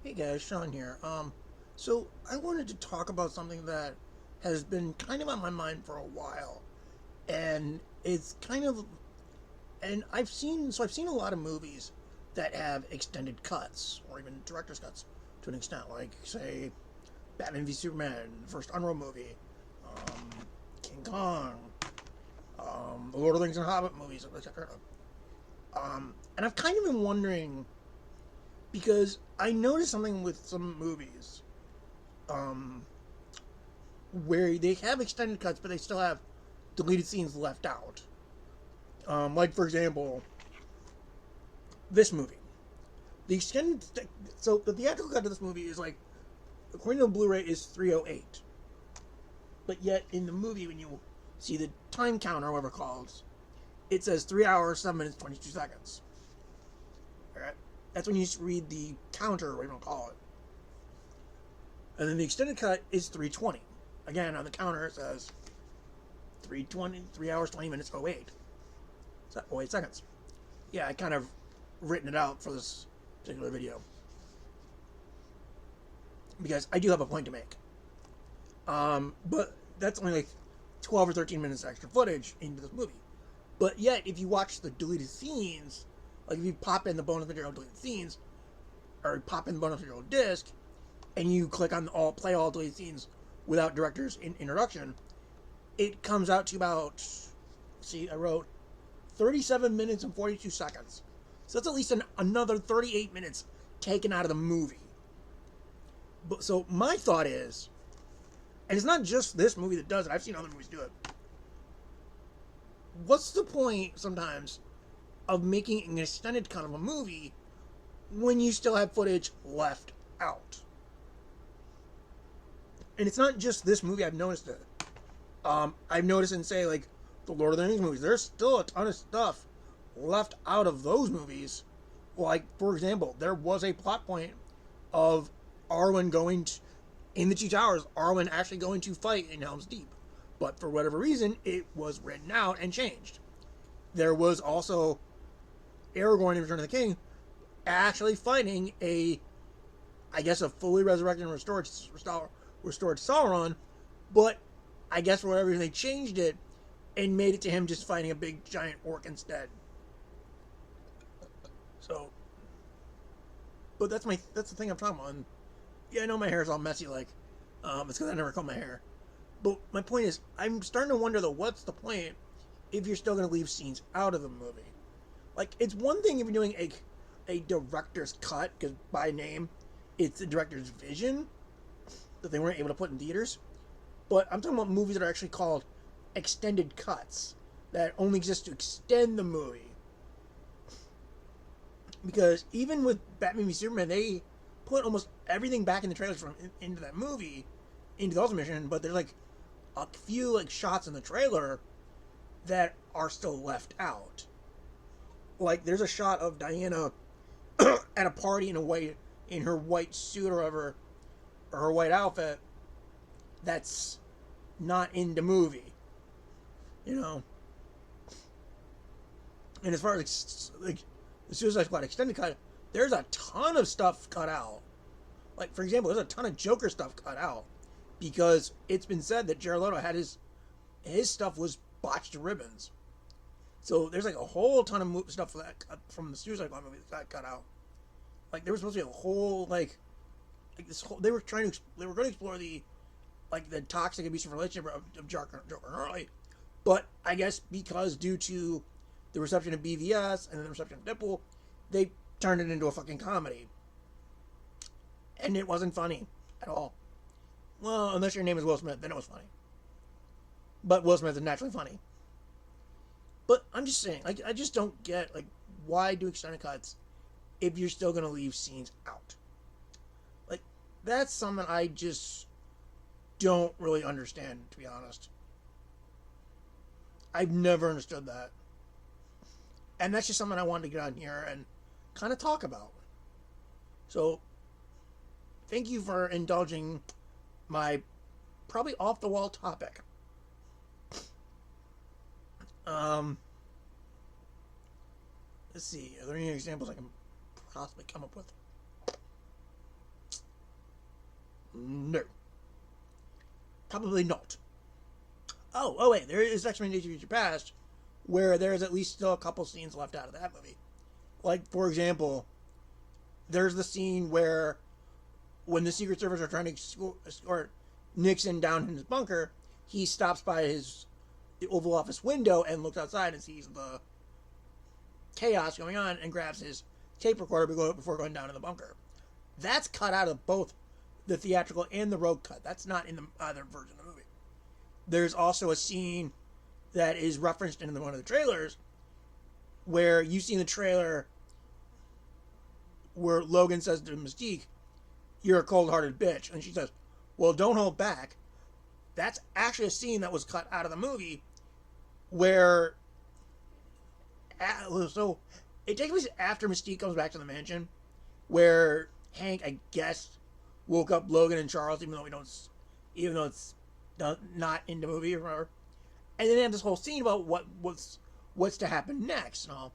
Hey guys, Sean here. So I wanted to talk about something that has been kind of on my mind for a while, and it's kind of, and I've seen a lot of movies that have extended cuts or even director's cuts to an extent, like say Batman v Superman, the first Unreal movie, um, King Kong, the Lord of the Rings and Hobbit movies, etc. And I've kind of been wondering because I noticed something with some movies. Um, where they have extended cuts, but they still have deleted scenes left out. Like for example, this movie. The extended, so the theatrical cut of this movie is like, according to the Blu-ray, is 308. But yet in the movie, when you see the time counter, or whatever it calls, it says 3 hours, 7 minutes, 22 seconds. All right, that's when you read the counter, or whatever you want to call it. And then the extended cut is 320. Again, on the counter it says 320, 3 hours, 20 minutes, 08. So, 08 seconds. Yeah, I kind of written it out for this particular video because I do have a point to make. But that's only like 12 or 13 minutes extra footage into this movie. But yet, if you watch the deleted scenes, like if you pop in the bonus material deleted scenes, or pop in the bonus material disc, and you click on all play all deleted scenes without director's introduction, it comes out to about, see, I wrote 37 minutes and 42 seconds. So that's at least another 38 minutes taken out of the movie. But so my thought is, and it's not just this movie that does it. I've seen other movies do it. What's the point sometimes of making an extended cut of a movie when you still have footage left out? And it's not just this movie. I've noticed it. I've noticed in say like the Lord of the Rings movies. There's still a ton of stuff left out of those movies. Like for example, there was a plot point of Arwen going to, in the Two Towers, Arwen actually going to fight in Helm's Deep. But for whatever reason, it was written out and changed. There was also Aragorn in Return of the King actually fighting I guess, a fully resurrected and restored Sauron, but I guess for whatever reason they changed it and made it to him just fighting a big giant orc instead. So, but that's the thing I'm talking about. And yeah, I know my hair is all messy, like, it's because I never comb my hair. But my point is, I'm starting to wonder though, what's the point if you're still going to leave scenes out of the movie? Like, it's one thing if you're doing a director's cut, because by name, it's the director's vision that they weren't able to put in theaters. But I'm talking about movies that are actually called extended cuts that only exist to extend the movie. Because even with Batman v Superman, they put almost everything back in the trailers from into that movie, into the Ultimate Mission. But there's like a few like shots in the trailer that are still left out. Like there's a shot of Diana at a party in her white suit or whatever, or her white outfit. That's not in the movie, you know. And as far as like the Suicide Squad extended cut, there's a ton of stuff cut out. Like for example, there's a ton of Joker stuff cut out because it's been said that Jared Leto had his stuff was botched to ribbons. So there's like a whole ton of stuff from the Suicide Squad movie that got cut out. Like there was supposed to be a whole like this whole they were going to explore the like the toxic abusive relationship of Joker and Harley, but I guess because due to the reception of BVS and then the reception of Deadpool, they turned it into a fucking comedy, and it wasn't funny at all. Well, unless your name is Will Smith, then it was funny. But Will Smith is naturally funny. But I'm just saying, like, I just don't get like why do extended cuts if you're still gonna leave scenes out. Like that's something I just don't really understand, to be honest. I've never understood that. And that's just something I wanted to get on here and kind of talk about. So, thank you for indulging my probably off the wall topic. Um, let's see. Are there any examples I can possibly come up with? No, probably not. Oh wait, there is X-Men: Days of Future Past, where there's at least still a couple scenes left out of that movie. Like, for example, there's the scene where when the Secret Service are trying to escort Nixon down in his bunker, he stops by the Oval Office window and looks outside and sees the chaos going on and grabs his tape recorder before going down in the bunker. That's cut out of both the theatrical and the road cut. That's not in the other version of the movie. There's also a scene that is referenced in one of the trailers where you see in the trailer where Logan says to Mystique, "You're a cold-hearted bitch," and she says, "Well, don't hold back." That's actually a scene that was cut out of the movie where so it takes place after Mystique comes back to the mansion, where Hank, I guess, woke up Logan and Charles, even though it's not in the movie or whatever. And then they have this whole scene about what's to happen next and all,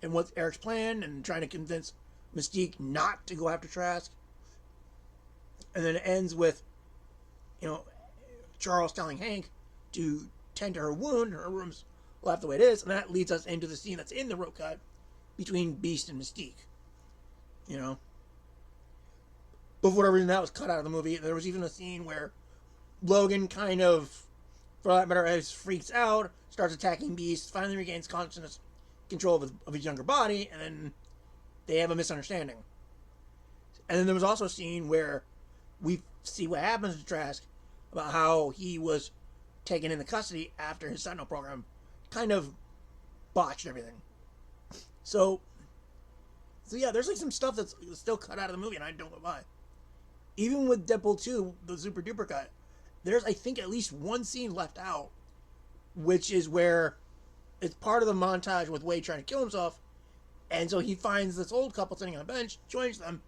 and what's Eric's plan, and trying to convince Mystique not to go after Trask. And then it ends with, Charles telling Hank to tend to her wound. Her room's left the way it is, and that leads us into the scene that's in the road cut between Beast and Mystique. But for whatever reason, that was cut out of the movie. There was even a scene where Logan kind of, for that matter, freaks out, starts attacking Beast, finally regains consciousness, control of his younger body, and then they have a misunderstanding. And then there was also a scene where we see what happens to Trask, about how he was taken into custody after his Sentinel program kind of botched everything. So yeah, there's some stuff that's still cut out of the movie, and I don't know why. Even with Deadpool 2, the super duper cut, there's, I think, at least one scene left out, which is where it's part of the montage with Wade trying to kill himself, and so he finds this old couple sitting on a bench, joins them,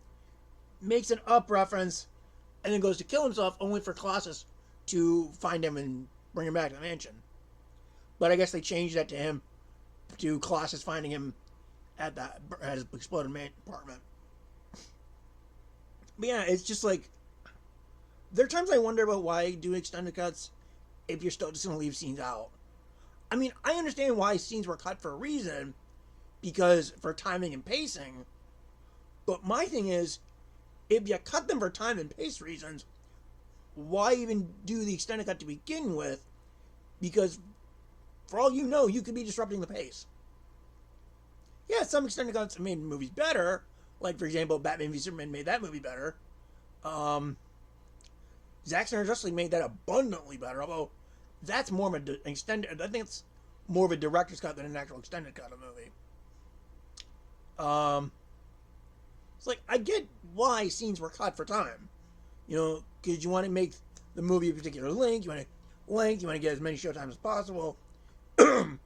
makes an Up reference, and then goes to kill himself, only for Colossus to find him and bring him back to the mansion. But I guess they changed that to Colossus finding him at his exploded apartment. But yeah, it's just like, there are times I wonder about why do extended cuts if you're still just going to leave scenes out. I mean, I understand why scenes were cut for a reason, because for timing and pacing. But my thing is, if you cut them for time and pace reasons, why even do the extended cut to begin with? Because for all you know, you could be disrupting the pace. Yeah, some extended cuts have made movies better. Like, for example, Batman v Superman made that movie better. Zack Snyder's Justice League made that abundantly better. Although that's more of an extended. I think it's more of a director's cut than an actual extended cut of the movie. It's like, I get why scenes were cut for time. Because you want to make the movie a particular length. You want to get as many showtimes as possible. So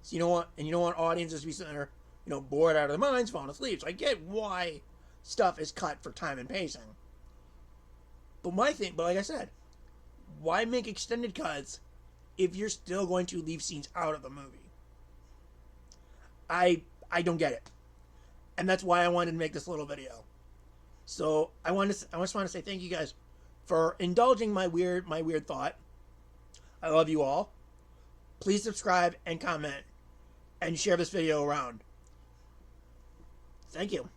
you don't want audiences to be sitting there, bored out of their minds, falling asleep. So I get why stuff is cut for time and pacing. But like I said, why make extended cuts if you're still going to leave scenes out of the movie? I don't get it. And that's why I wanted to make this little video. So I just want to say thank you guys for indulging my weird thought. I love you all. Please subscribe and comment and share this video around. Thank you.